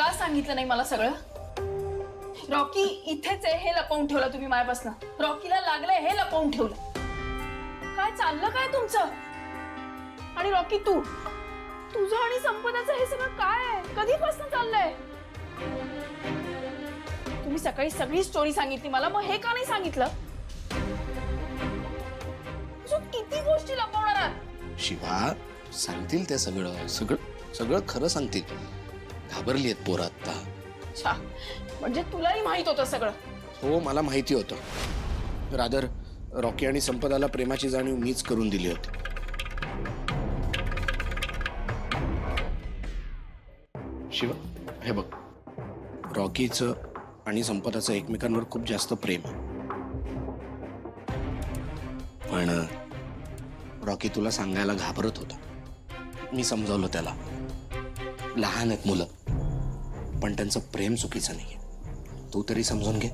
का सांगितलं नाही मला सगळं? रॉकी इथेच आहे हे लपवून ठेवलं तुम्ही माझ्यापासून. रॉकीला लागलंय हे लपवून ठेवलं. काय चाललं काय तुमचं? आणि रॉकी तुझं आणि संपदाचं हे सगळं काय आहे? कधीपासून चाललंय? तुम्ही सकाळी सगळी स्टोरी सांगितली मला, मग हे का नाही सांगितलं? अजून किती गोष्टी लपवणार आहात? शिवा, सांगतील ते सगळं सगळं सगळं खरं सांगतील. घाबरली आहेत पोरं आता. अच्छा, म्हणजे तुलाही माहित होतं सगळं? हो, मला माहिती होतं. रादर रॉकी आणि संपदाला प्रेमाची जाणीव मीच करून दिली होती. शिवा, हे बघ, रॉकीचं आणि संपदाचं एकमेकांवर खूप जास्त प्रेम आहे. पण रॉकी तुला सांगायला घाबरत होता. मी समजावलं त्याला. लहान आहेत मुलं, पण त्यांचं प्रेम चुकीचं नाहीये. तू तरी समजून घे.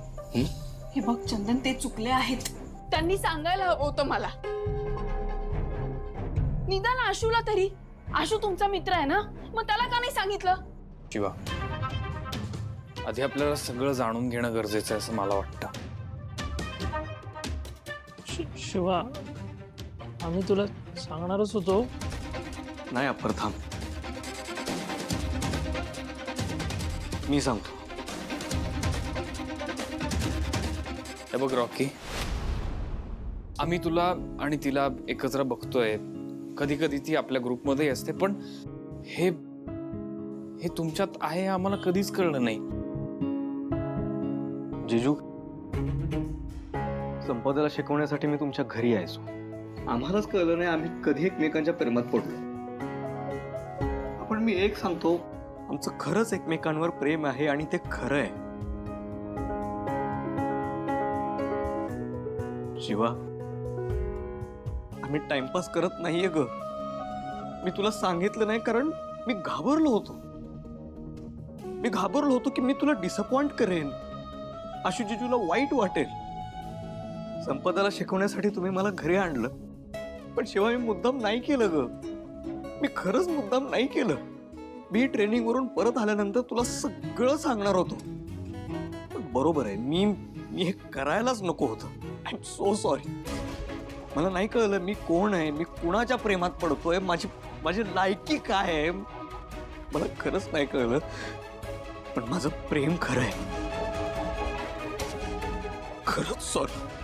हे बघ चंदन, ते चुकले आहेत. त्यांनी सांगायला हवं होतं मला. निदान आशूला तरी. आशू तुमचा मित्र आहे ना, मग त्याला का नाही सांगितलं? शिवा, आधी आपल्याला सगळं जाणून घेणं गरजेचं आहे असं मला वाटतं. शिवा, आम्ही तुला सांगणारच होतो. नाही अप्पर, थांब, मी सांगतो. हे बघ रॉकी, आम्ही तुला आणि तिला एकत्र बघतोय. कधी कधी ती आपल्या ग्रुपमध्ये असते, पण हे हे तुमच्यात आहे हे आम्हाला कधीच कळलं नाही. जिजू, संपदाला शिकवण्यासाठी मी तुमच्या घरी यायचो. आम्हालाच कळलं नाही आम्ही कधी एकमेकांच्या प्रेमात पडलो. पण मी एक सांगतो, आमचं खरंच एकमेकांवर प्रेम आहे आणि ते खरं आहे. शिवा, आम्ही टाइमपास करत नाहीये ग. मी तुला सांगितलं नाही कारण मी घाबरलो होतो. मी घाबरलो होतो की मी तुला डिसअपॉइंट करेन, आशू जिजूला वाईट वाटेल. संपदाला शिकवण्यासाठी तुम्ही मला घरी आणलं, पण शिवाय मी मुद्दाम नाही केलं ग. मी खरंच मुद्दाम नाही केलं. मी ट्रेनिंग वरून परत आल्यानंतर तुला सगळं सांगणार होतो. पण बरोबर आहे, मी हे करायलाच नको होतं. I am so sorry. मला नाही कळलं मी कोण आहे, मी कुणाच्या प्रेमात पडतोय, माझी लायकी काय आहे, मला खरंच नाही कळलं. पण माझं प्रेम खरं आहे. खरंच सॉरी.